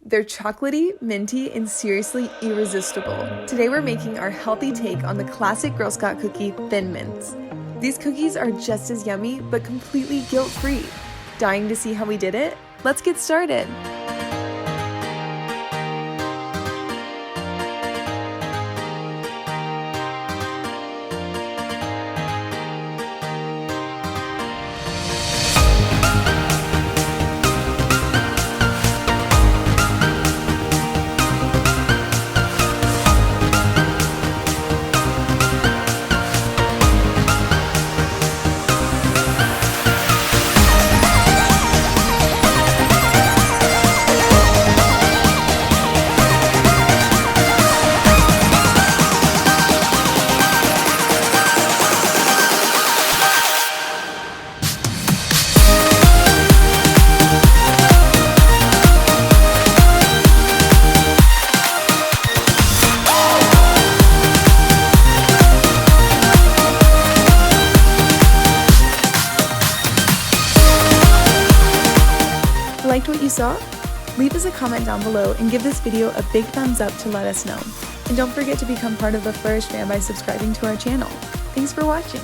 They're chocolatey, minty, and seriously irresistible. Today we're making our healthy take on the classic Girl Scout cookie, Thin Mints. These cookies are just as yummy, but completely guilt-free. Dying to see how we did it? Let's get started! Liked what you saw? Leave us a comment down below and give this video a big thumbs up to let us know. And don't forget to become part of the Flourish fam by subscribing to our channel. Thanks for watching!